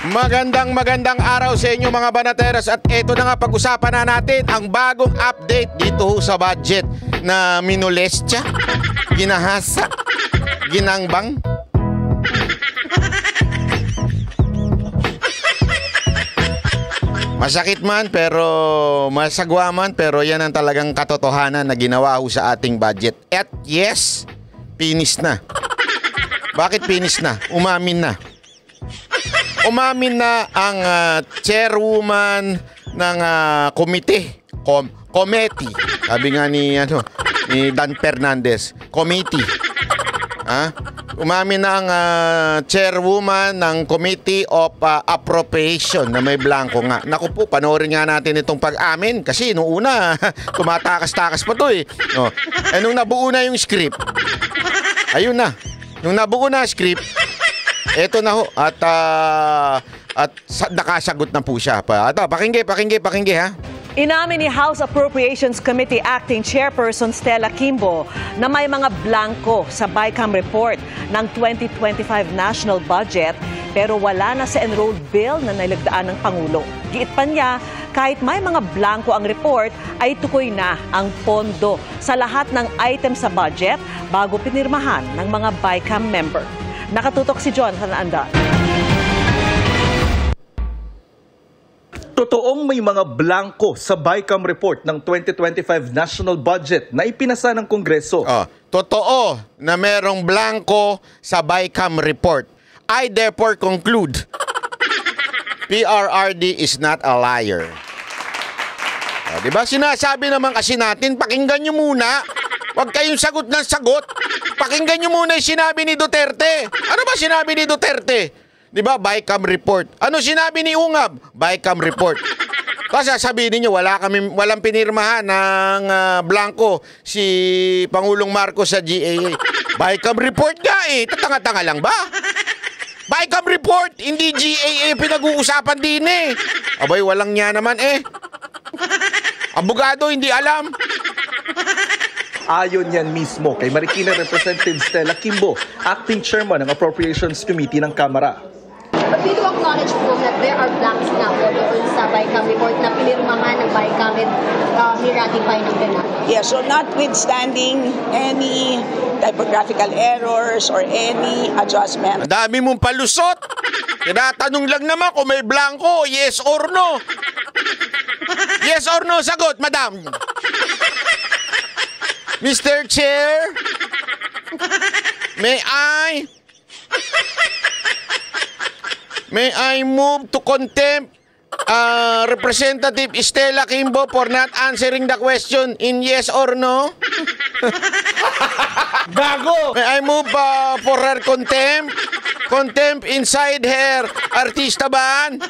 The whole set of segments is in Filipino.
Magandang araw sa inyo mga banateras at eto na nga pag-usapan na natin ang bagong update dito sa budget na minolestya, ginahasa, ginangbang. Masakit man pero masagwa man pero yan ang talagang katotohanan na ginawa ho sa ating budget. At yes, pinis na. Bakit pinis na? Umamin na. Umamin na ang chairwoman ng committee. Sabi nga ni Dan Fernandez, committee. Umamin na ang chairwoman ng Committee of Appropriation na may blanco nga. Naku po, panoorin nga natin itong pag-amin kasi nung una, tumatakas-takas pa to eh. Oh. Nung nabuo na yung script, ayun na. Nung nabuo na script, eto na ho. At nakasagot na po siya. Pakingge ha. Inamin ni House Appropriations Committee Acting Chairperson Stella Kimbo na may mga blanco sa BICAM report ng 2025 national budget pero wala na sa enrolled bill na nilagdaan ng Pangulo. Giit pa niya, kahit may mga blanco ang report ay tukoy na ang pondo sa lahat ng item sa budget bago pinirmahan ng mga BICAM member. Nakatutok si Jonathan Andan. Totoong may mga blanco sa BICAM report ng 2025 national budget na ipinasa ng Kongreso. Totoo na merong blanco sa BICAM report. I therefore conclude, PRRD is not a liar. Diba? Sinasabi naman kasi natin, pakinggan nyo muna. Huwag kayong sagot ng sagot. Pakinggan nyo muna yung sinabi ni Duterte. Ano ba sinabi ni Duterte? Diba? BICAM report. Ano sinabi ni Ungab? BICAM report. Kasi sabihin niyo walang pinirmahan ng blanco si Pangulong Marcos sa GAA. BICAM report nga eh. Tatanga-tanga lang ba? BICAM report, hindi GAA pinag-uusapan din eh. Abay, walang niya naman eh. Abogado, hindi alam. Ayon yan mismo kay Marikina Representative Stella Kimbo, acting chairman ng Appropriations Committee ng Kamara. But we do acknowledge po that there are blanks na po doon sa BICAM report na pinirmahan ng BICAM at ni-ratify ng Senado. Yeah, so notwithstanding any typographical errors or any adjustment. Ang dami mong palusot. Tinatanong lang naman kung may blanco, yes or no. Yes or no, sagot, madam. Mr. Chair, May I move to contempt Representative Stella Kimbo for not answering the question in yes or no? Gago! May I move for her contempt? Contempt inside her artista ban?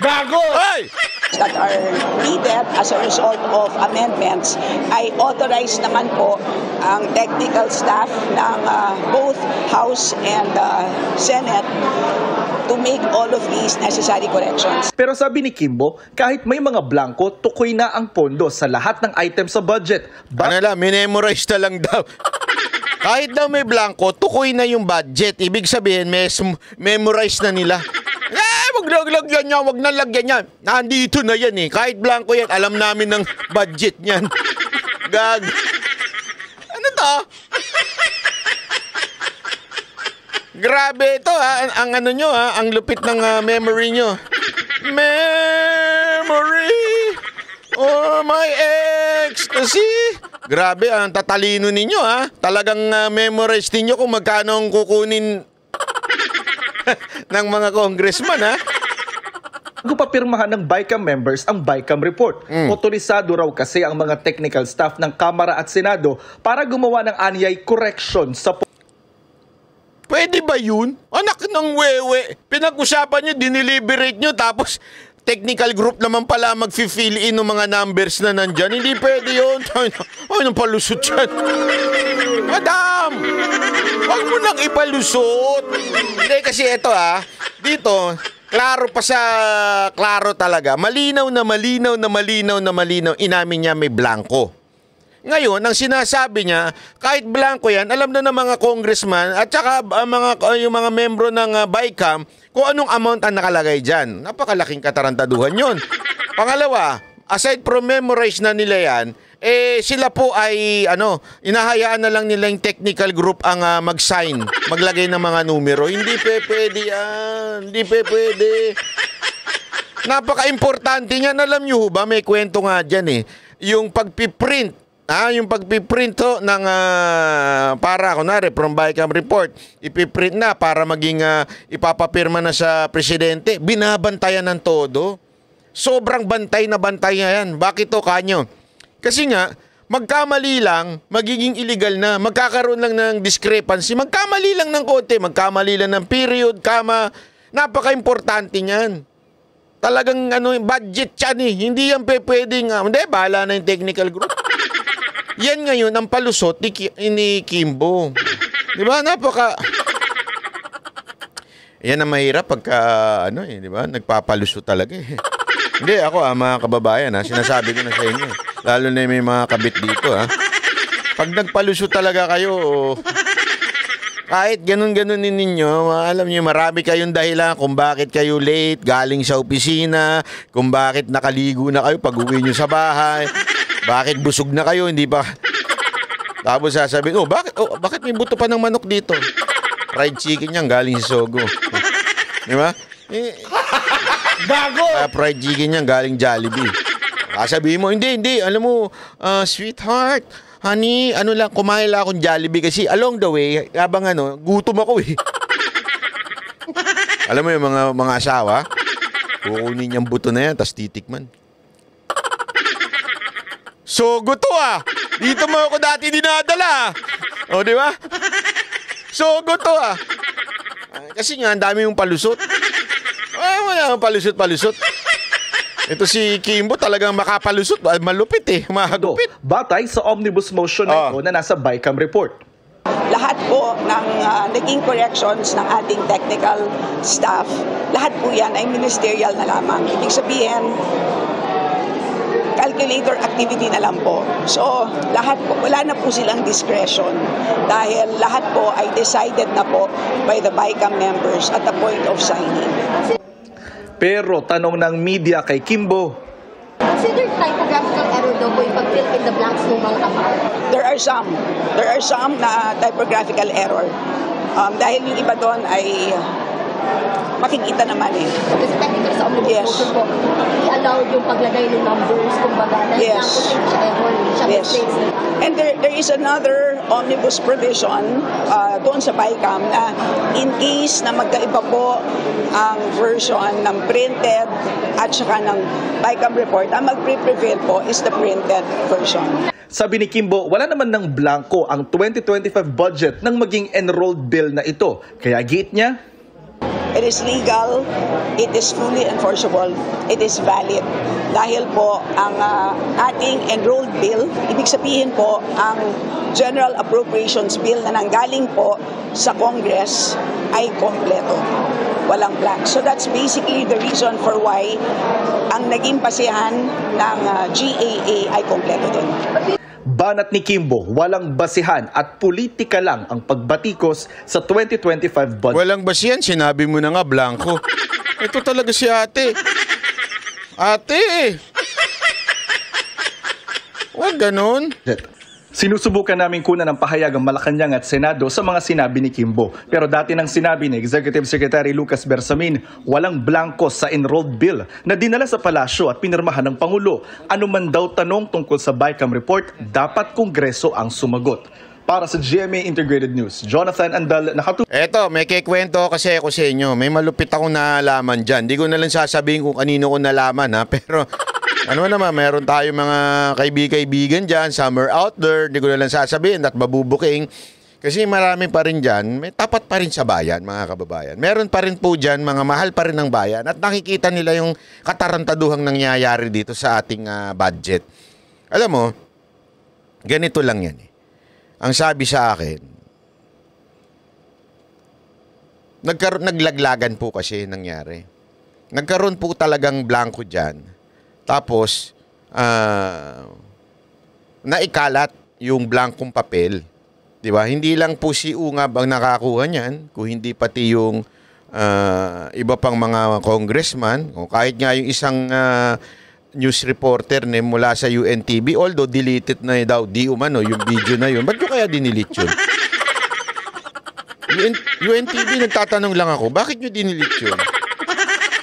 Gago! Hey! That are needed as a result of amendments ay authorize naman po ang technical staff ng both House and Senate to make all of these necessary corrections. Pero sabi ni Kimbo, kahit may mga blanco, tukoy na ang pondo sa lahat ng items sa budget. Ano lang, minemorize na lang daw. Kahit daw may blanco, tukoy na yung budget. Ibig sabihin, memorize na nila. Wag na lagyan yan. Nandito na yan eh. Kahit blanco yan, alam namin ng budget niyan. Gag. Ano to? Grabe ito ha. Ang ano nyo ha. Ang lupit ng memory nyo. Memory oh my ecstasy. Grabe, ang tatalino ninyo ha. Talagang memorize ninyo kung magkano ang kukunin ng mga congressman ha. Bago papirmahan ng BICAM members ang BICAM report. Otorisado raw kasi ang mga technical staff ng Kamara at Senado para gumawa ng anyay correction sa Pwede ba yun? Anak ng wewe. Pinag-usapan nyo, diniliberate nyo, tapos technical group naman pala mag-fill in ng mga numbers na nandyan. Hindi pwede yun. Ay, nang palusot yan. Madam! Huwag mo nang ipalusot. Hindi, kasi ito dito, klaro pa sa klaro talaga. Malinaw na malinaw. Inamin niya may blanco. Ngayon, ang sinasabi niya, kahit blanco yan, alam na ng mga congressman at saka yung mga membro ng BICAM kung anong amount ang nakalagay dyan. Napakalaking katarantaduhan yun. Pangalawa, aside from memorize na nila yan, sila po ay inahayaan na lang nila yung technical group ang mag-sign, maglagay ng mga numero. Hindi pwede yan. Hindi pwede. Napaka-importante niyan. Alam niyo ba, may kwento nga dyan yung pagpiprint. Yung pagpiprint ng para kunwari from BICAM report, ipiprint na para maging ipapapirma na sa presidente. Binabantayan ng todo. Sobrang bantay na bantay yan. Bakit to, kanyo? Kasi nga, magkamali lang, magiging illegal na. Magkakaroon lang ng discrepancy. Magkamali lang ng konti. Magkamali lang ng period, kama. Napaka-importante niyan. Talagang budget yan Hindi yan pwedeng, hindi, bahala na yung technical group. Yan ngayon ang palusot ni Kimbo. Di ba? Yan ang mahirap pagka, di ba? Nagpapalusot talaga Hindi, ako mga kababayan sinasabi ko na sa inyo. Lalo na may mga kabit dito Pag nagpalusot talaga kayo, kahit ganun-ganun ninyo, alam niyo marami kayong dahilan kung bakit kayo late, galing sa opisina, kung bakit nakaligo na kayo pag uwi nyo sa bahay, bakit busog na kayo, hindi pa. Tapos sasabihin, bakit may buto pa ng manok dito? Fried chicken yan, galing sa Sogo. Di ba? Bago! Fried chicken yan, galing Jollibee. Sabihin mo, hindi, alam mo, sweetheart, honey, kumain lang akong Jollibee kasi along the way, habang gutom ako Alam mo yung mga asawa, kukunin niyang buto na yan, tapos titikman. Sogo to Dito mo ako dati dinadala O, di ba? Sogo to kasi nga, ang dami yung palusot. Wala yung palusot. Ito si Kimbo talagang makapalusot. Malupit mahagupit. Batay sa omnibus motion na ito na nasa BICAM report. Lahat po ng naging corrections ng ating technical staff, lahat po yan ay ministerial na lamang. Ibig sabihin, calculator activity na lang po. So, lahat po, wala na po silang discretion dahil lahat po ay decided na po by the BICAM members at the point of signing. Pero tanong ng media kay Kimbo, Considered typographical error daw po yung pag-fill in the blanks ng mga amount. There are some na typographical error. Dahil yung iba doon ay makikita naman Kasi technically sa omnibus motion po, i-allowed yung paglagay ng numbers, kumbaga, dahil lang po siya error, siya mistakes. And there is another omnibus provision doon sa BICAM na in case na magkaiba po ang version ng printed at saka ng BICAM report, ang mag-prevail po is the printed version. sabi ni Kimbo, wala naman ng blanco ang 2025 budget ng maging enrolled bill na ito. Kaya giit niya, it is legal, it is fully enforceable, it is valid. Dahil po ang ating enrolled bill, ibig sabihin po ang General Appropriations Bill na nanggaling po sa Congress ay kompleto. Walang blank. So that's basically the reason for why ang naging basihan ng GAA ay kompleto din. banat ni Kimbo, walang basihan at politika lang ang pagbatikos sa 2025 budget. Walang basihan, sinabi mo na nga, blanco. Ito talaga si ate. Ate! Huwag ganun. Sinusubukan namin kunan ng pahayag ang Malacanang at Senado sa mga sinabi ni Kimbo. Pero dati nang sinabi ni Executive Secretary Lucas Bersamin, walang blanco sa enrolled bill na dinala sa palasyo at pinirmahan ng Pangulo. Ano man daw tanong tungkol sa BICAM report, dapat Kongreso ang sumagot. Para sa GMA Integrated News, Jonathan Andal, nakatutok. Eto, may kikwento kasi ako sa inyo. May malupit akong nalaman dyan. Di ko na lang sasabihin kung kanino ko nalaman ha, pero... ano naman, meron tayo mga kaibigan dyan, summer out there, di ko na lang sasabihin at mabubuking. Kasi marami pa rin dyan, may tapat pa rin sa bayan, mga kababayan. Meron pa rin po dyan, mga mahal pa rin ng bayan at nakikita nila yung katarantaduhang nangyayari dito sa ating budget. Alam mo, ganito lang yan. Ang sabi sa akin, naglaglagan po kasi nangyari. Nagkaroon po talagang blanco dyan. Tapos, naikalat yung blankong papel. 'Di ba? Hindi lang po si Ungab ang nakakuha niyan, kung hindi pati yung iba pang mga congressman, o kahit nga yung isang news reporter na mula sa UNTV, although deleted na daw, di umano yung video na yun. Ba't ko kaya dinilit yun? UNTV, nagtatanong lang ako, bakit nyo dinilit yun?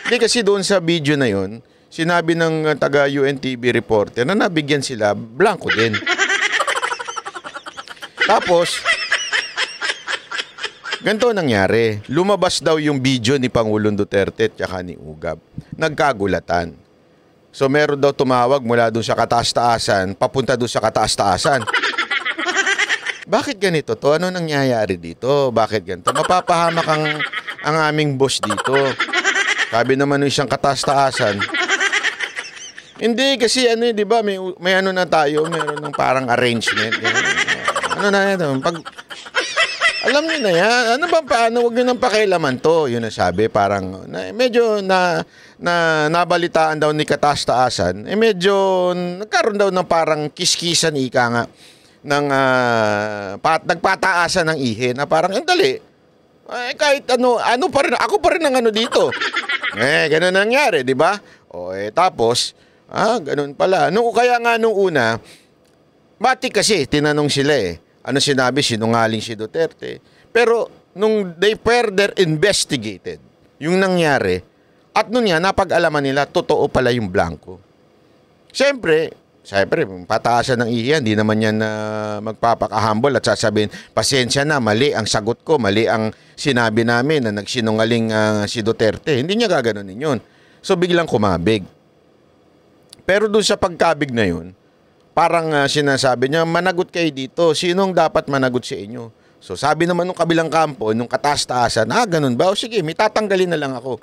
Hindi, kasi doon sa video na yun, sinabi ng taga UNTV reporter na nabigyan sila blanco din. Tapos, ganito nangyari. Lumabas daw yung video ni Pangulong Duterte at saka ni Ugab. Nagkagulatan. So meron daw tumawag mula doon sa kataas-taasan, papunta doon sa kataas-taasan. Bakit ganito to? Ano nangyayari dito? Bakit ganito? Mapapahamak ang aming boss dito. Sabi naman ng isang kataas-taasan. Hindi, kasi ano, di ba, may ano na tayo, meron ng parang arrangement. Ano na ito? Alam niyo na yan. Ano ba, paano? Huwag niyo nang pakialaman to. Yun ang sabi. Parang, medyo nabalitaan daw ni kataas-taasan. Medyo, nagkaroon daw ng parang kiskisan, ika nga, ng, nagpataasan ng ihe, na parang, dali. Kahit ano pa rin, ako pa rin ang ano dito. Ganun nangyari, di ba? Tapos, ganun pala. Kaya nga nung una, bati kasi, tinanong sila ano sinabi, sinungaling si Duterte. Pero nung they further investigated yung nangyari, at nun nga, napag-alaman nila, totoo pala yung blanco. Siyempre, pataasan ng iyan, hindi naman yan magpapakahambol at sasabihin, pasensya na, mali ang sagot ko, mali ang sinabi namin na nagsinungaling si Duterte. Hindi niya gaganunin yun. So biglang kumabig. Pero dun sa pagkabig na yun, parang sinasabi niya, managot kayo dito. Sinong dapat managot sa inyo? So sabi naman nung kabilang kampo, nung kataas-taasan, ganun ba? O sige, may tatanggalin na lang ako.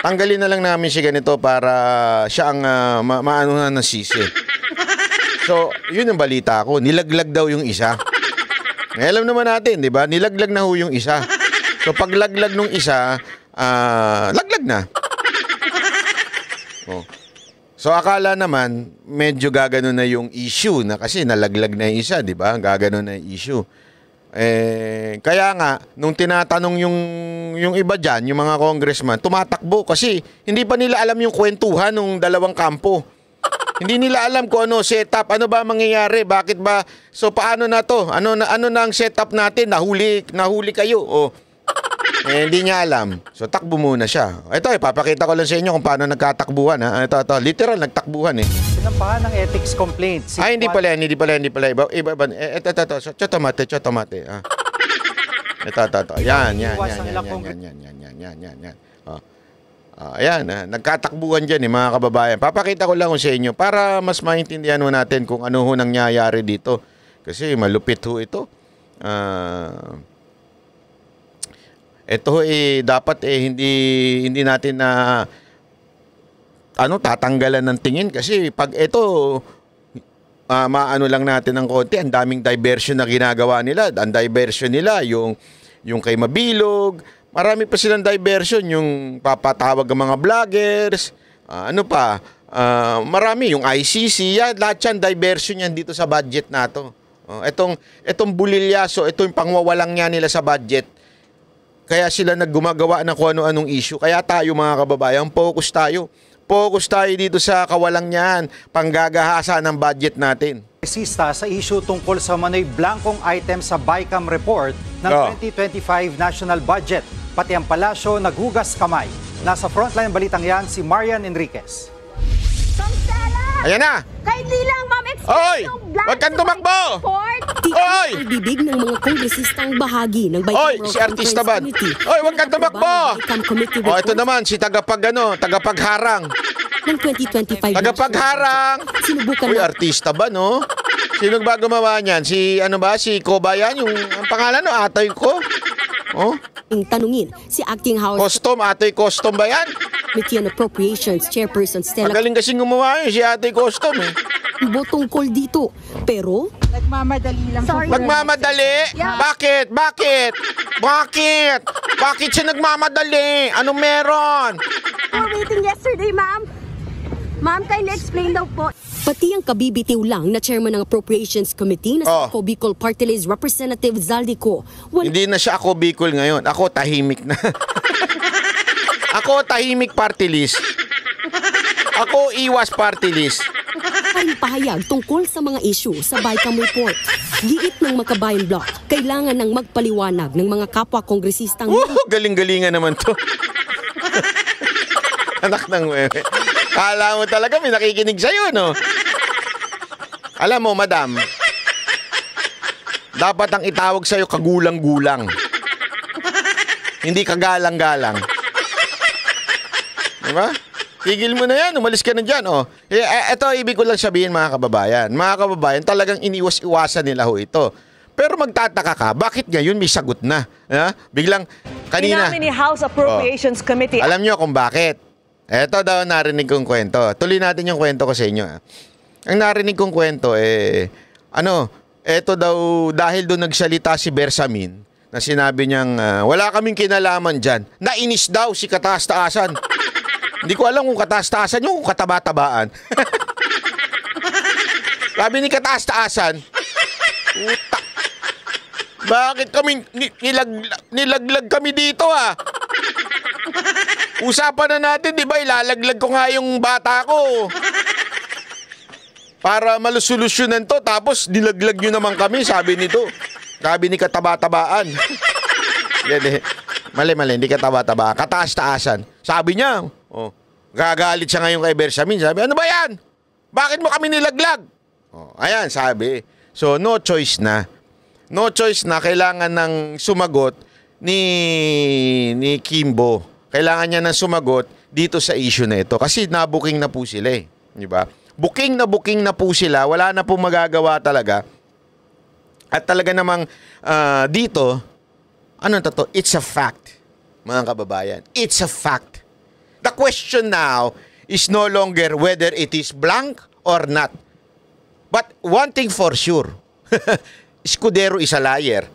Tanggalin na lang namin siya ganito para siya ang maano na nasisi. So, yun ang balita ko. Nilaglag daw yung isa. Alam naman natin, di ba? Nilaglag na ho yung isa. So, paglaglag nung isa, laglag na. So akala naman medyo gaganon na yung issue na kasi nalaglag na yung isa, di ba? Gaganon na yung issue. Kaya nga nung tinatanong yung iba diyan, yung mga congressman, tumatakbo kasi hindi pa nila alam yung kwentuhan ng dalawang kampo. Hindi nila alam kung ano setup, ano ba mangyayari, bakit ba? So paano na to? Ano na ang setup natin? Nahuli kayo. Hindi niya alam. So, takbo muna siya. Ito, papakita ko lang sa inyo kung paano nagkatakbuhan. Ito. Literal, nagtakbuhan Sinampahan ng ethics complaint. Hindi pala. Iba. Ito. Chotomate. Ito. Yan. Ayan, nagkatakbuhan dyan mga kababayan. Papakita ko lang sa inyo para mas maintindihan mo natin kung ano ho nangyayari dito. Kasi malupit ho ito. Ito dapat hindi natin na tatanggalan ng tingin kasi pag ito maano lang natin ng konti, ang daming diversion na ginagawa nila. Ang diversion nila yung kay Mabilog, marami pa silang diversion, yung papatawag ng mga vloggers, marami yung ICC, lahat yan diversion yan dito sa budget na to. Etong bulilyaso, ito yung pangwawalang niya nila sa budget. Kaya sila naggumagawa ng kung ano-anong issue. Kaya tayo mga kababayan, focus tayo. Focus tayo dito sa kawalang niyan, panggagahasa ng budget natin. Resista sa issue tungkol sa manoy blankong item sa BICAM report ng 2025 national budget. Pati ang palasyo naghugas kamay. Nasa frontline balitang yan si Marian Enriquez. Ayan na! Kahit di lang, ma'am, Oy! Huwag kang tumakbo! Oy! Bibig ng mga kongresistang bahagi ng BICAM si artista ba? Oy, huwag kang tumakbo! Ito naman, si tagapagharang. Ng 2025. Tagapagharang! Sinubukan Uy, artista ba, no? Sino ba gumawa niyan? Si Koba yan? Ang pangalan, no? Atay ko? Tanungin si Acting House Atay Custom ba yan? Committee on Appropriations Chairperson Stella Magaling kasing gumawa yun, si Atay Custom Kimbo tungkol dito. Pero Nagmamadali lang. Sorry. Magmamadali? Yeah. Bakit? Bakit siya nagmamadali? Ano meron? We're waiting yesterday, ma'am. Ma'am, kindly explain daw po. Pati ang kabibitiw lang na chairman ng Appropriations Committee na si Ako Bicol Party List Representative Zaldico. Hindi na siya Ako Bicol ngayon. Ako tahimik na. Ako tahimik party list. Ako iwas party list. Ay pahayag tungkol sa mga issue sa BICAM report. Giit ng Makabayan Bloc, kailangan ng magpaliwanag ng mga kapwa-kongresistang... Galing-galingan naman to. Anak ng wewe. Kala mo talaga may nakikinig sa'yo, no? Alam mo, madam, dapat ang itawag sa'yo kagulang-gulang. Hindi kagalang-galang. Diba? Tigil mo na yan, umalis ka na dyan, oh. Ito, ibig ko lang sabihin, mga kababayan. Mga kababayan, talagang iniwas-iwasan nila ho ito. Pero magtataka ka, bakit ngayon may sagot na? Biglang, kanina... Inamin ni House Appropriations Committee. Alam nyo kung bakit? Eto daw narinig kong kwento. Tuloy natin yung kwento ko sa inyo. Ang narinig kong kwento, eto daw, dahil doon nagsalita si Bersamin, na sinabi niyang, wala kaming kinalaman dyan. Nainis daw si kataas-taasan. Hindi ko alam kung kataas-taasan yung kung kataba-tabaan. Sabi ni kataas-taasan, puta, bakit kami nilaglag kami dito Usapan na natin, di ba? Ilalaglag ko nga yung bata ko. Para malusolusyonan to, tapos nilaglag nyo naman kami, sabi nito. Sabi ni kataba-tabaan. Mali, hindi kataba-tabaan. Kataas-taasan. Sabi niya, gagalit siya ngayon kay Bersamin. Sabi, ano ba yan? Bakit mo kami nilaglag? Ayan, sabi. So, no choice na. No choice na. Kailangan ng sumagot ni Kimbo. Kailangan niya nang sumagot dito sa issue na ito. Kasi nabuking na po sila eh. Di ba? Booking na po sila. Wala na po magagawa talaga. At talaga namang dito, it's a fact, mga kababayan. It's a fact. The question now is no longer whether it is blank or not. But one thing for sure, Escudero is a liar.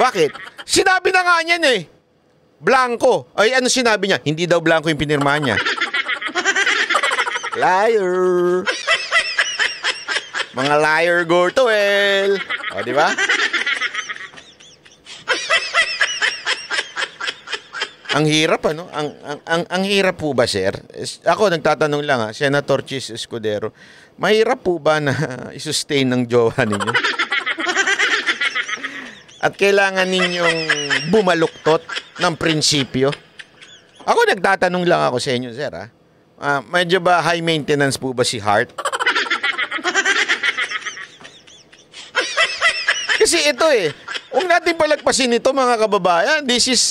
Bakit? Sinabi na nga niyan eh. Blanco. Ay, ano sinabi niya? Hindi daw blanco yung pinirmahan niya. Liar. Mga liar Gortoel. O, di ba? Ang hirap, ano? Ang hirap po ba, sir? Ako, nagtatanong lang, Senator Chis Escudero, mahirap po ba na i-sustain ng jowa ninyo? At kailangan ninyong bumaluktot ng prinsipyo? Ako, nagtatanong lang ako sa inyo, sir, medyo ba high maintenance po ba si Hart? Kasi ito huwag natin palagpasin ito, mga kababayan. This is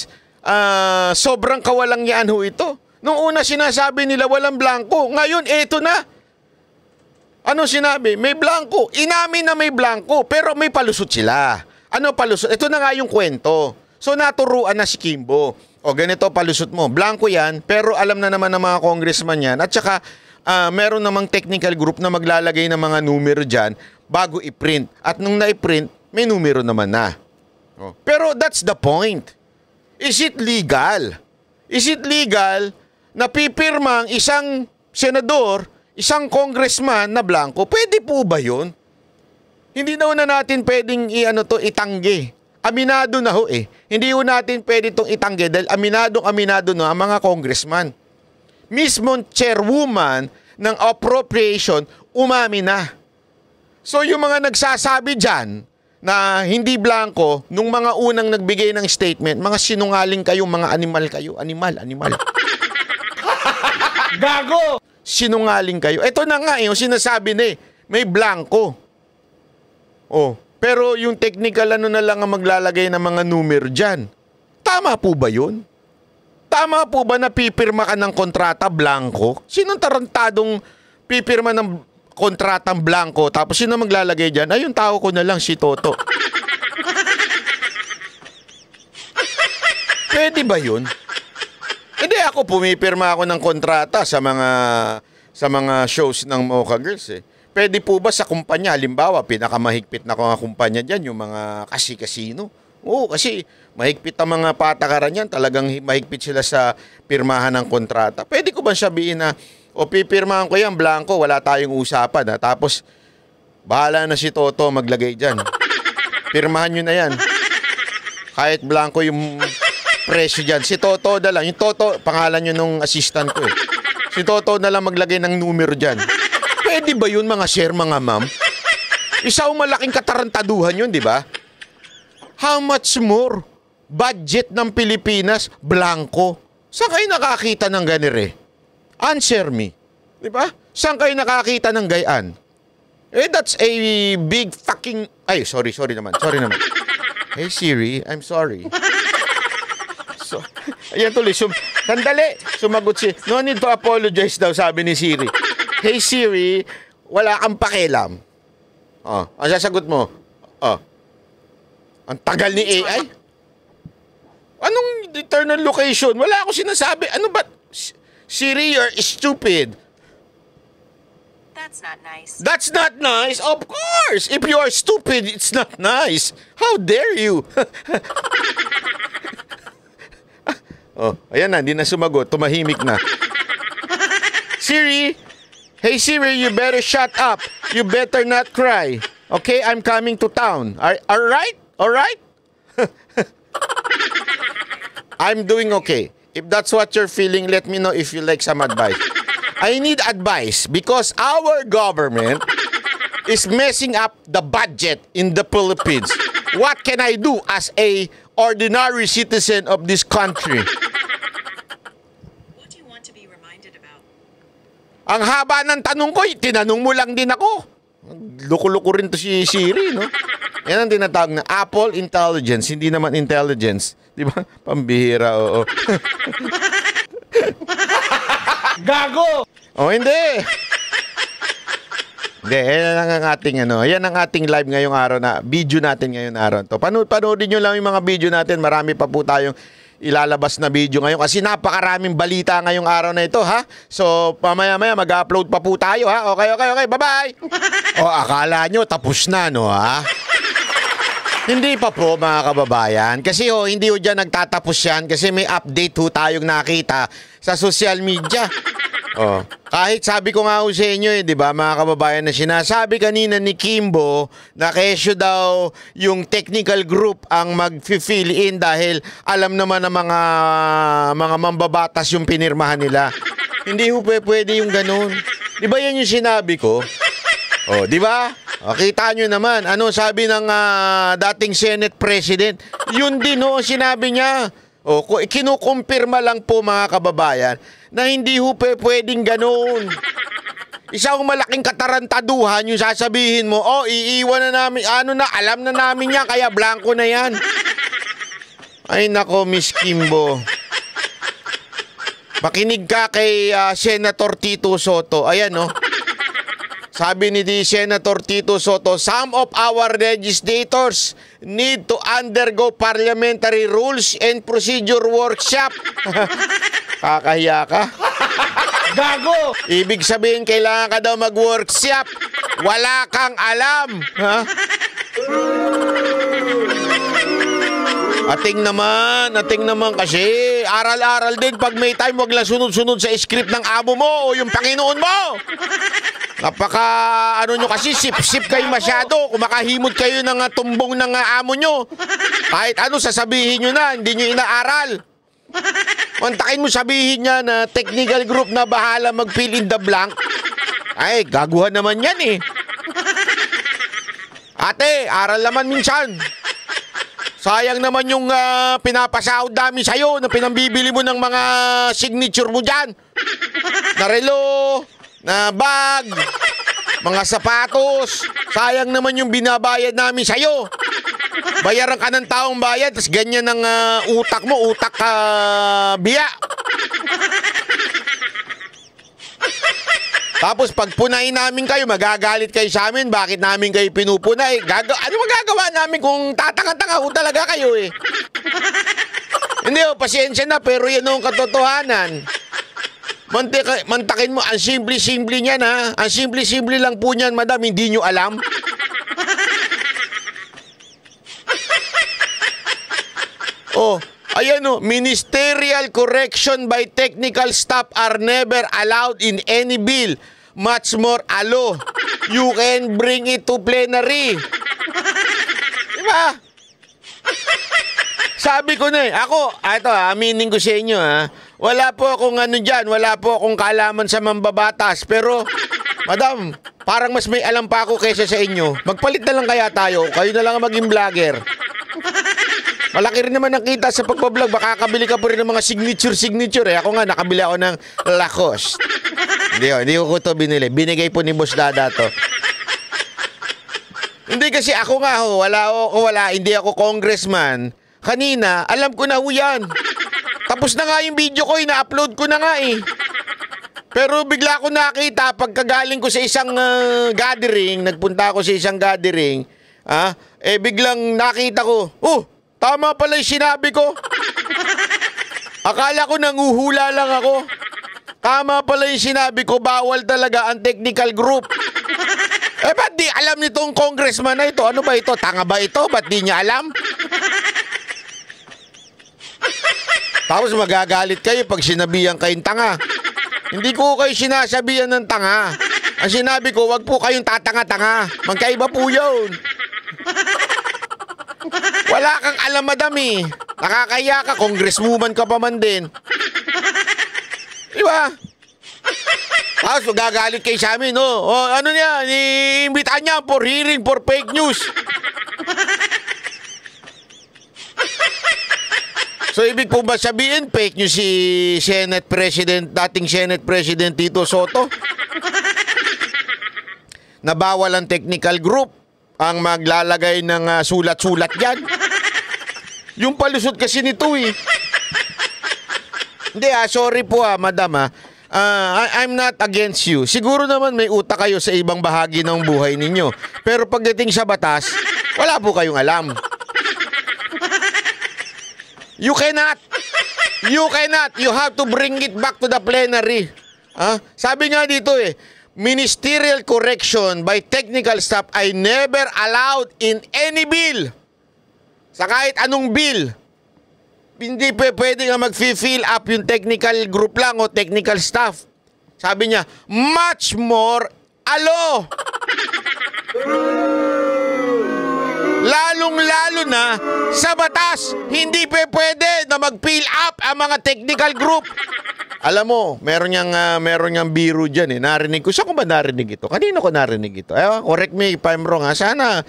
sobrang kawalangyaan ho ito. Nung una sinasabi nila walang blanco. Ngayon, eto na. Ano sinabi? May blanco. Inamin na may blanco, pero may palusot sila. Ano palusot? Ito na nga yung kwento. So naturuan na si Kimbo. O ganito palusot mo. Blanco yan, pero alam na naman ng mga congressman yan. At saka meron namang technical group na maglalagay ng mga numero dyan bago i-print. At nung na-print, may numero naman na. Pero that's the point. Is it legal? Is it legal na pipirma ang isang senador, isang congressman na blanco? Pwede po ba yun? Hindi na natin pwedeng itanggi. Aminado na ho Hindi ho natin pwede itong itanggi dahil aminado na ang mga congressman. Mismong chairwoman ng appropriation, umami na. So yung mga nagsasabi dyan na hindi blanco, nung mga unang nagbigay ng statement, mga sinungaling kayo, mga animal kayo. Animal. Gago! Sinungaling kayo. Ito na nga yung sinasabi na may blanco. Pero yung technical na lang ang maglalagay ng mga numero dyan. Tama po ba yun? Tama po ba na pipirma ka ng kontrata blanco? Sinong tarantadong pipirma ng kontratang blanco tapos sino maglalagay dyan? Ay, yung tao ko na lang, si Toto. Pwede ba yun? Hindi, ako pumipirma ako ng kontrata sa mga shows ng Mocha Girls Pwede po ba sa kumpanya, halimbawa, pinakamahigpit na kumpanya dyan, yung mga casino? Oo, kasi mahigpit ang mga patakaran yan, talagang mahigpit sila sa pirmahan ng kontrata. Pwede ko ba sabihin na, O pipirmahan ko yan, blanco, wala tayong usapan. Ha? Tapos, bahala na si Toto maglagay dyan. Pirmahan nyo na yan. Kahit blanco yung presyo dyan. Si Toto na lang. Yung Toto, pangalan nyo nung assistant ko eh. Si Toto na lang maglagay ng numero dyan. Pwede ba yun mga sir, mga ma'am? Isang malaking katarantaduhan yun, di ba? How much more? Budget ng Pilipinas, blanco. Saan kayo nakakita ng ganire? Answer me. Di ba? Saan kayo nakakita ng gayaan? That's a big fucking... Ay, sorry naman. Hey Siri, I'm sorry. So, ayan tuloy. Sandali. Sumagot si... No need to apologize daw, sabi ni Siri. Hey Siri, wala kang pakialam. Oh, ang sasagot mo. Oh. Ang tagal ni AI. Anong eternal location? Wala ako sinasabi. Ano ba? Siri, you're stupid. That's not nice. That's not nice? Of course! If you are stupid, it's not nice. How dare you? Oh, ayan na, hindi na sumagot. Tumahimik na. Siri, hey Siri, you better shut up. You better not cry. Okay, I'm coming to town. Alright? Alright? I'm doing okay. If that's what you're feeling, let me know if you like some advice. I need advice because our government is messing up the budget in the Philippines. What can I do as a ordinary citizen of this country? What do you want to be reminded about? Ang haba ng tanong ko, tinanong mo lang din ako. Luko-luko rin to si Siri, no? Yan ang tinatawag na Apple Intelligence, hindi naman intelligence. Di ba? Pambihira, oo. Gago! Oh, hindi. Hindi, yan ang ating yan ang ating live ngayong araw na video natin ngayong araw to. Panoodin nyo lang yung mga video natin. Marami pa po tayong ilalabas na video ngayon kasi napakaraming balita ngayong araw na ito, ha? So, mamaya-maya mag-upload pa po tayo, ha? Okay. Bye-bye. O, akala nyo tapos na, no, ha? Hindi pa po, mga kababayan. Kasi hindi dyan nagtatapos yan kasi may update tayong nakita sa social media. Kahit sabi ko nga sa inyo di ba, mga kababayan, na sinasabi kanina ni Kimbo na kesyo daw yung technical group ang mag-fill in dahil alam naman ng mga mambabatas yung pinirmahan nila. Hindi ho pwede yung ganun. Di ba yan yung sinabi ko? Di ba? Kita nyo naman. Ano sabi ng dating Senate President? Yun din sinabi niya. Kinukumpirma lang po, mga kababayan, na hindi ho pwedeng ganun. Isang malaking katarantaduhan yung sasabihin mo, iiwan na namin, alam na namin yan, kaya blanco na yan. Ay nako, Miss Kimbo. Makinig ka kay Senator Tito Soto. Ayan, sabi ni Senator Tito Soto, some of our legislators need to undergo parliamentary rules and procedure workshop. Kakahiya ka? Gago! Ibig sabihin, kailangan ka daw mag-workshop. Wala kang alam. Ha? Ating naman kasi aral-aral din pag may time, wag lang sunod-sunod sa script ng amo mo o yung Panginoon mo. Napaka nyo kasi sip-sip kayo masyado. Kumakahimod kayo ng tumbong ng amo nyo. Kahit sasabihin nyo na, hindi nyo inaaral. Mantakin mo sabihin niya na technical group na bahala mag-fill in the blank. Ay, gaguhan naman yan Ate, aral naman minsan. Sayang naman yung pinapasahod namin sa'yo na pinambibili mo ng mga signature mo dyan. Na relo, na bag, mga sapatos. Sayang naman yung binabayad namin sa'yo. Bayaran ka ng taong bayad, tas ganyan ang utak mo, utak biya. Tapos pag punayin namin kayo, magagalit kayo sa amin, bakit namin kayo pinupunay? Ano magagawa namin kung tatanga-tanga ko talaga kayo Hindi pasensya na, pero yan ang katotohanan. Mantakin mo, ang simple-simple niyan Ang simple-simple lang po niyan, madam, hindi nyo alam. Ayan o, ministerial correction by technical staff are never allowed in any bill. Much more alo. You can bring it to plenary. Diba? Sabi ko na ito aminin ko sa inyo wala po akong dyan, wala po akong kaalaman sa mambabatas. Pero, madam, parang mas may alam pa ako kaysa sa inyo. Magpalit na lang kaya tayo, kayo na lang ang maging vlogger. Malaki rin naman ang kita sa pagbablog. Baka kabili ka po rin ng mga signature Ako nga, nakabili ako ng Lacoste. Hindi ko ito binili. Binigay po ni Boss Dada to. Hindi kasi ako nga hindi ako congressman. Kanina, alam ko na yan. Tapos na nga yung video ko, ina-upload ko na nga Pero bigla ko nakita pagkagaling ko sa isang gathering, nagpunta ako sa isang gathering, biglang nakita ko, tama pala yung sinabi ko. Akala ko nanguhula lang ako. Tama pala yung sinabi ko, bawal talaga ang technical group. Ba't di alam nitong congressman na ito? Ano ba ito? Tanga ba ito? Ba't di niya alam? Tapos magagalit kayo pag sinabihan kayong tanga. Hindi ko kayo sinasabihan ng tanga. Ang sinabi ko, wag po kayong tatanga-tanga. Magkaiba po yun. Wala kang alam, madam Nakakaya ka, congresswoman ka pa man din. Diba? Tapos magagalit kayo sa amin, ano niya, iimbitahan niya for hearing for fake news. So, ibig po ba sabihin, fake news si dating Senate President Tito Soto? Na bawal ang technical group ang maglalagay ng sulat-sulat dyan. Yung palusot kasi nito Hindi sorry po madam I'm not against you. Siguro naman may utak kayo sa ibang bahagi ng buhay ninyo. Pero pagdating sa batas, wala po kayong alam. You cannot. You have to bring it back to the plenary. Sabi nga dito ministerial correction by technical staff ay never allowed in any bill. Sa kahit anong bill. Hindi pwede nga mag-fill up yung technical group lang o technical staff. Sabi niya, much more alo. Lalong-lalo na sa batas, hindi pwede na mag-fill up ang mga technical group. Alam mo, meron niyang biro dyan Narinig ko. Saan ko ba narinig ito? Kanino ko narinig ito? Correct me if I'm wrong Sana,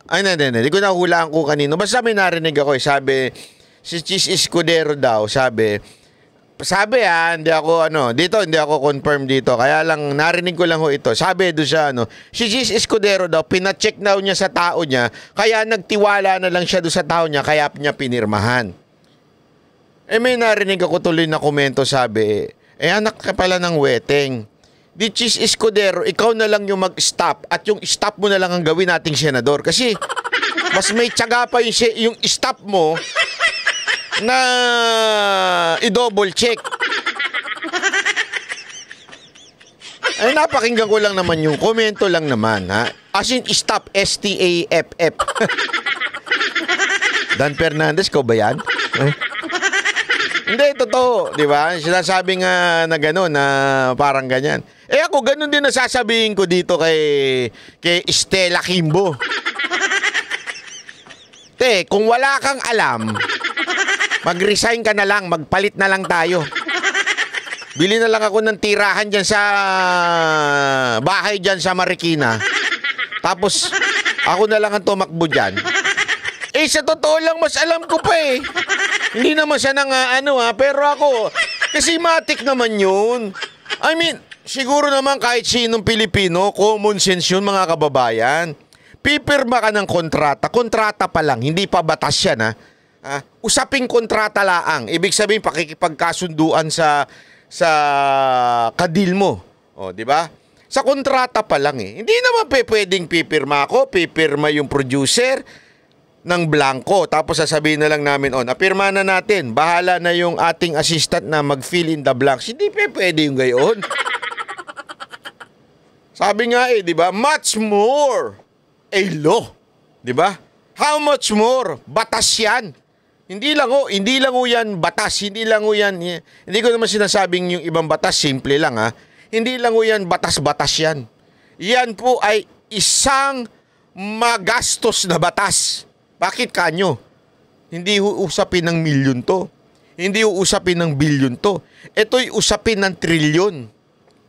hindi ko nahulaan ko kanino. Basta may narinig ako Sabi, si Chis Escudero daw, sabi, hindi ako dito hindi ako confirm dito. Kaya lang narinig ko lang ito. Sabi doon sa si Chis Escudero daw pina-check daw niya sa tao niya, kaya nagtiwala na lang siya doon sa tao niya, kaya niya pinirmahan. May narinig ako tuloy na komento, sabi, anak ka pala ng weteng. Di Chis Escudero, ikaw na lang yung mag-stop at yung stop mo na lang ang gawin nating senador. Kasi mas may tiyaga pa yung stop mo na i-double check. Napakinggan ko lang naman yung komento lang naman As in stop, S-T-A-F-F. Dan Fernandez, ko ba yan? Hindi, totoo, di ba? Sinasabi nga na gano'n, na parang ganyan. Ako, gano'n din nasasabihin ko dito kay Stella Kimbo. Kung wala kang alam, mag-resign ka na lang, magpalit na lang tayo. Bili na lang ako ng tirahan dyan sa bahay dyan sa Marikina. Tapos, ako na lang ang tumakbo dyan. Sa totoo lang, mas alam ko pa Hindi naman siya nang pero ako, kasi matik naman yun. I mean, siguro naman kahit sinong Pilipino, common sense yun mga kababayan. Pipirma ka ng kontrata pa lang, hindi pa batas yan usaping kontrata laang. Ibig sabihin, pakikipagkasunduan sa kadil mo. Di ba? Sa kontrata pa lang Hindi naman pwedeng pipirma ako, pipirma yung producer ng blanco. Tapos sasabihin na lang namin, napirma na natin. Bahala na yung ating assistant na mag-fill in the blanks. Hindi pwede yung gayon. Sabi nga di ba? Much more a law. Di ba? How much more? Batas yan. Hindi lang ho yan batas, hindi lang ho yan. Hindi ko naman sinasabing yung ibang batas, simple lang ha. Hindi lang ho yan batas-batas yan. Yan po ay isang magastos na batas. Bakit kanyo? Hindi ho usapin ng milyon to. Hindi ho usapin ng bilyon to. Ito'y usapin ng trilyon.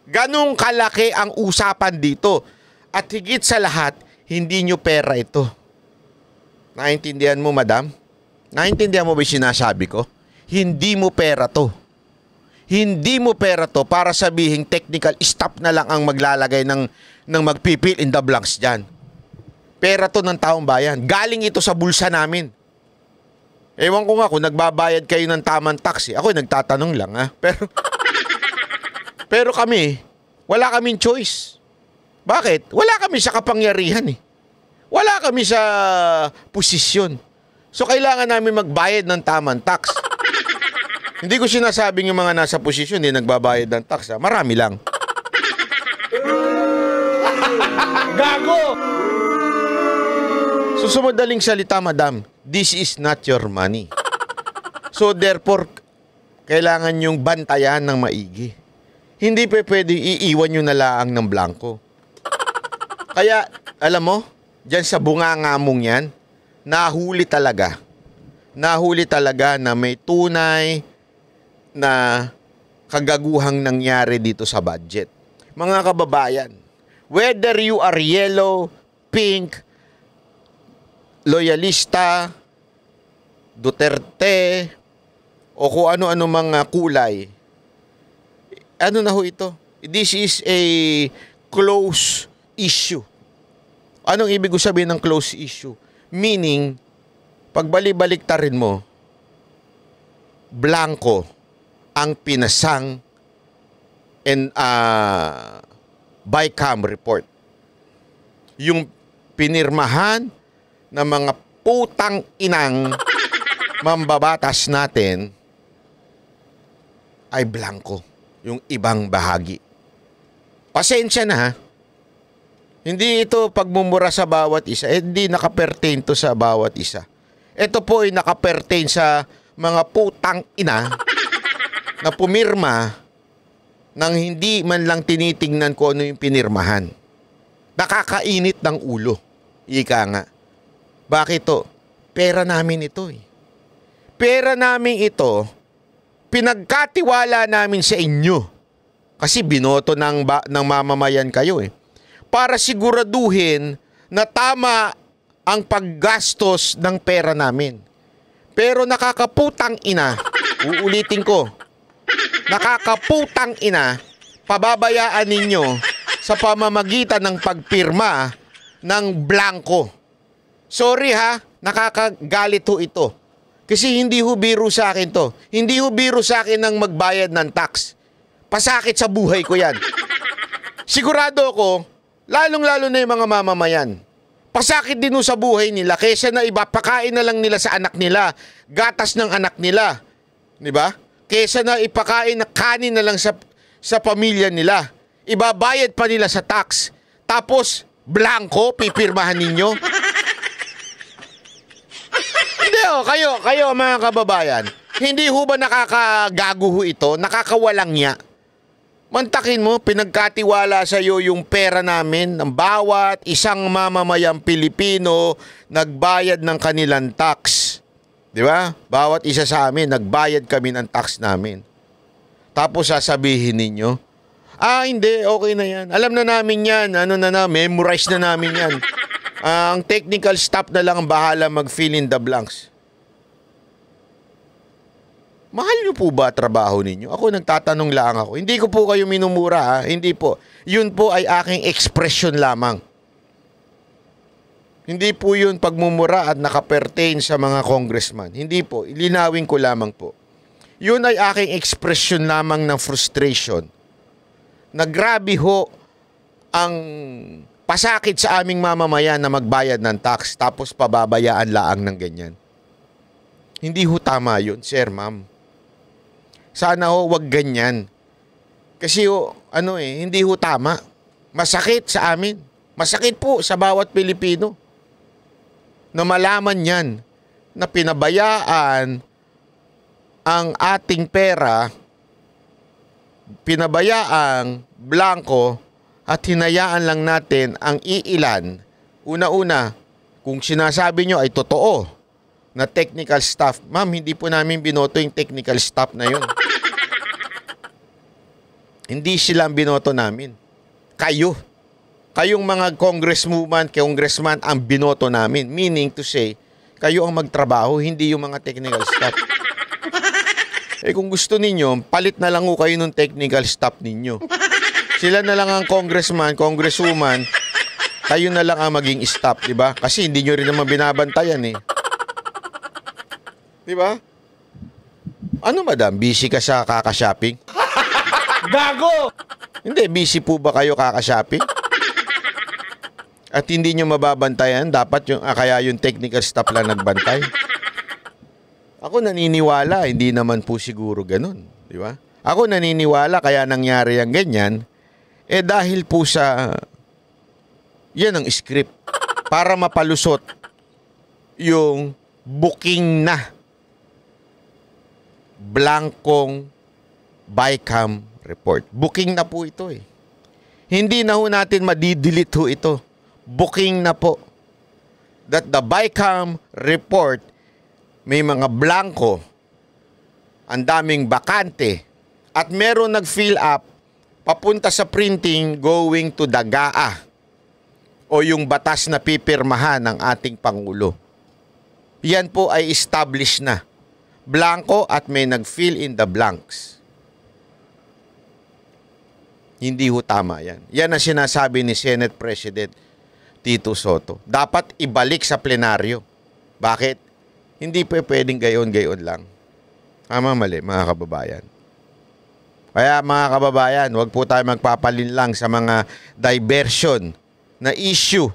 Ganong kalaki ang usapan dito. At higit sa lahat, hindi nyo pera ito. Naintindihan mo, madam? Naintindihan mo ba yung sinasabi ko? Hindi mo pera to. Hindi mo pera to para sabihing technical staff na lang ang maglalagay ng magpipil in the blanks dyan. Pera to ng taong bayan. Galing ito sa bulsa namin. Ewan ko nga kung nagbabayad kayo ng tamang tax. Ako nagtatanong lang ha. Pero kami, wala kaming choice. Bakit? Wala kami sa kapangyarihan eh. Wala kami sa posisyon. So kailangan namin magbayad ng tamang tax. Hindi ko sinasabing yung mga nasa posisyon hindi nagbabayad ng tax ha. Marami lang. Gago! So sa madaling salita, madam, this is not your money. So therefore, kailangan yung bantayan ng maigi. Hindi pa pwede iiwan nyo na laang ng blanco. Kaya, alam mo, dyan sa bungangamong yan, nahuli talaga. Nahuli talaga na may tunay na kagaguhang nangyari dito sa budget. Mga kababayan, whether you are yellow, pink, loyalista, Duterte, o kung ano-ano mga kulay, ano na ho ito? This is a close issue. Anong ibig sabihin ng close issue? Meaning, pagbalik-baliktarin mo, blanco ang pinasang and BICAM report. Yung pinirmahan ng mga putang inang mambabatas natin ay blanco. Yung ibang bahagi. Pasensya na ha. Hindi ito pagmumura sa bawat isa. Hindi nakapertain to sa bawat isa. Ito po ay nakapertain sa mga putang ina na pumirma nang hindi man lang tinitingnan ko ano yung pinirmahan. Nakakainit ng ulo. Ika nga. Bakit to? Pera namin ito eh. Pera namin ito, pinagkatiwala namin sa inyo. Kasi binoto ng mamamayan kayo eh. Para siguraduhin na tama ang paggastos ng pera namin. Pero nakakaputang ina, uulitin ko, nakakaputang ina, pababayaan ninyo sa pamamagitan ng pagpirma ng blanco. Sorry ha, nakakagalit ho ito. Kasi hindi ho biro sa akin to. Hindi ho biro sa akin ng magbayad ng tax. Pasakit sa buhay ko yan. Sigurado ako, lalong-lalo na yung mga mamamayan. Pasakit din ho sa buhay nila kaysa na ipapakain na lang nila sa anak nila, gatas ng anak nila. Diba? Kaysa na ipakain na kanin na lang sa pamilya nila. Ibabayad pa nila sa tax. Tapos, blanco, pipirmahan ninyo. Hindi ho, kayo mga kababayan, hindi ho ba nakakagago ho ito? Nakakawalang niya? Mantakin mo, pinagkatiwala sa iyo yung pera namin ng bawat isang mamamayang Pilipino nagbayad ng kanilang tax. Di ba? Bawat isa sa amin, nagbayad kami ng tax namin. Tapos sasabihin ninyo, hindi, okay na yan. Alam na namin yan, memorize na namin yan. Ang technical staff na lang ang bahala mag-fill in the blanks. Mahal niyo po ba trabaho ninyo? Ako nagtatanong lang ako. Hindi ko po kayo minumura ha. Hindi po. Yun po ay aking expression lamang. Hindi po yun pagmumura at nakapertain sa mga congressman. Hindi po. Ilinawin ko lamang po. Yun ay aking expression lamang ng frustration. Na grabe ho ang pasakit sa aming mamamayan na magbayad ng tax tapos pababayaan laang ng ganyan. Hindi ho tama yun, sir, ma'am. Sana ho wag ganyan. Kasi ho, hindi ho tama. Masakit sa amin. Masakit po sa bawat Pilipino. Na malaman yan na pinabayaan ang ating pera, pinabayaang blanco at hinayaan lang natin ang iilan. Una-una, kung sinasabi nyo ay totoo na technical staff, ma'am, hindi po namin binoto yung technical staff na yun. Hindi sila ang binoto namin. Kayo. Kayong mga congresswoman, congressman ang binoto namin. Meaning to say, kayo ang magtrabaho, hindi yung mga technical staff. Kung gusto ninyo, palit na lang ho kayo ng technical staff ninyo. Sila na lang ang congressman, congresswoman, kayo na lang ang maging staff, di ba? Kasi hindi nyo rin naman binabantayan eh. Di ba? Ano madam, busy ka sa kaka-shopping? Gago! Hindi, busy po ba kayo kaka-shopping? At hindi nyo mababantayan, dapat kaya yung technical staff lang nagbantay. Ako naniniwala, hindi naman po siguro ganun, di ba? Ako naniniwala kaya nangyari ang ganyan, dahil po sa, yan ang script, para mapalusot yung booking na blankong BICAM report. Booking na po ito eh. Hindi na ho natin madidelete ho ito. Booking na po. That the BICAM report may mga blanco, ang daming bakante, at meron nag-fill up papunta sa printing going to the GAA o yung batas na pipirmahan ng ating Pangulo. Yan po ay established na. Blanco at may nag-fill in the blanks. Hindi ho tama yan. Yan ang sinasabi ni Senate President Tito Soto. Dapat ibalik sa plenaryo. Bakit? Hindi pa pwedeng gayon-gayon lang. Tama mali, mga kababayan. Kaya mga kababayan, huwag po tayo magpapalinlang sa mga diversion na issue.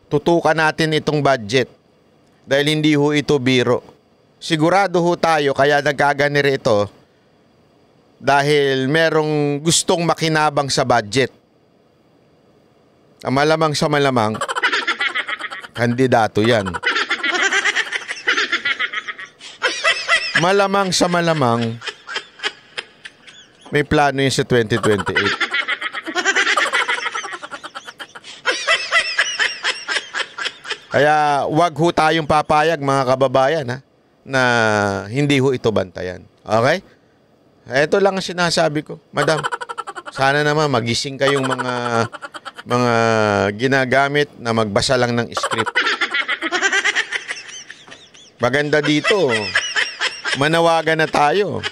Tutukan natin itong budget. Dahil hindi ho ito biro. Sigurado ho tayo, kaya nagkaganire ito, dahil merong gustong makinabang sa budget. Ang malamang sa malamang, kandidato yan. Malamang sa malamang, may plano yun sa 2028. Kaya wag ho tayong papayag mga kababayan ha, na hindi ho ito bantayan. Okay? Ito lang ang sinasabi ko. Madam, sana naman magising kayong mga ginagamit na magbasa lang ng script. Maganda dito. Manawagan na tayo.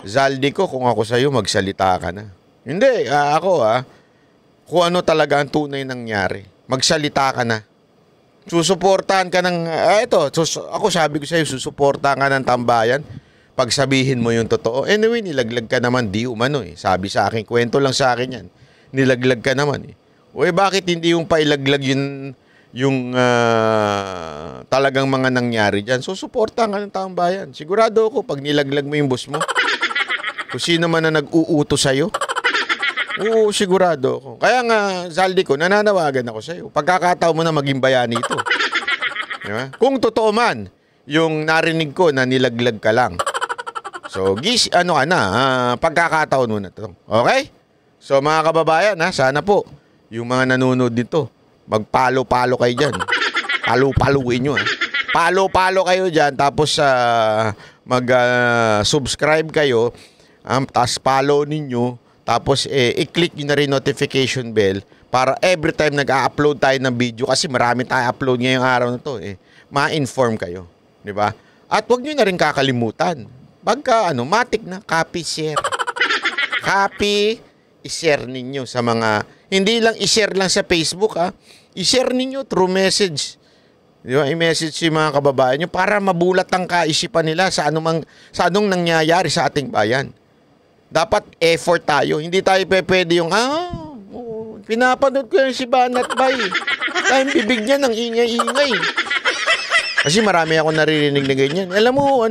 Zaldi ko, kung ako sa'yo, magsalita ka na. Hindi, ako kung ano talaga ang tunay nangyari. Magsalita ka na. Susuportahan ka ng, ako sabi ko sa'yo, susuportahan ka ng tambayan pag sabihin mo yung totoo. Anyway, nilaglag ka naman, di umano eh. Sabi sa akin, kwento lang sa akin yan. Nilaglag ka naman eh. Bakit hindi yung pailaglag yung talagang mga nangyari dyan? Susuportahan ka ng taong bayan. Sigurado ako, pag nilaglag mo yung boss mo, kung sino man na nag-uuto sa'yo, oo, sigurado ako. Kaya nga, Zaldi ko, nananawagan ako sa'yo. Pagkakataon mo na maging bayani ito. Diba? Kung totoo man, yung narinig ko na nilaglag ka lang. So, pagkakataon mo na ito. Okay? So, mga kababayan, sana po, yung mga nanonood dito, magpalo-palo kayo dyan. Palo-paluin nyo. Palo-palo kayo dyan, tapos mag-subscribe kayo, tapos follow ninyo, tapos i-click nyo na rin notification bell para every time nag-a-upload tayo ng video, kasi marami tayo upload ngayong araw na to, ma-inform kayo. Diba? At huwag nyo na rin kakalimutan. Pagka, matik na, copy, share. Copy, i-share ninyo sa mga, hindi lang i-share lang sa Facebook, i-share ninyo through message. Diba? I-message yung mga kababayan nyo para mabulat ang kaisipan nila sa anong nangyayari sa ating bayan. Dapat effort tayo. Hindi tayo pwede yung, pinapanood ko yung si Banat Bay. Tayong bibig niya ng ingay-ingay. Kasi marami ako naririnig na ganyan. Alam mo,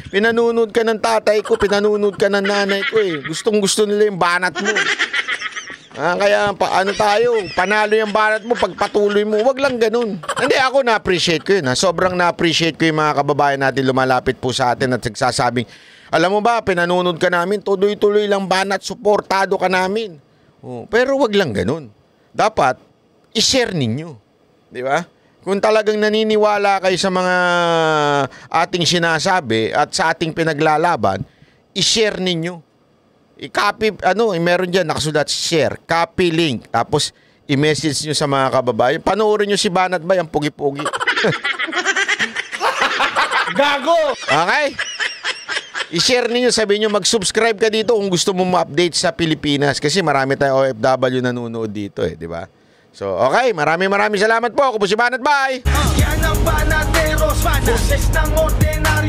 pinanunod ka ng tatay ko, pinanunod ka ng nanay ko . Gustong-gusto nila yung banat mo. Kaya ano tayo, panalo yung banat mo, pagpatuloy mo, wag lang ganun. Hindi, ako na-appreciate ko yun. Sobrang na-appreciate ko yung mga kababayan natin lumalapit po sa atin at nagsasabing, alam mo ba, pinanunod ka namin, tuloy-tuloy lang banat, suportado ka namin. Pero wag lang ganun. Dapat, i-share ninyo. Di ba? Kung talagang naniniwala kayo sa mga ating sinasabi at sa ating pinaglalaban, i-share ninyo. I-copy, meron dyan, nakasulat, share, copy link, tapos i-message nyo sa mga kababayan. Panoorin nyo si Banat Bay, ang pugi-pugi. Gago! Okay? I-share ninyo, sabihin nyo, mag-subscribe ka dito kung gusto mo ma-update sa Pilipinas. Kasi marami tayong OFW nanonood dito di ba? So, okay, maraming salamat po. Ako po si Banat Bay. Yan ang Banateros, boses ng ordinaryo.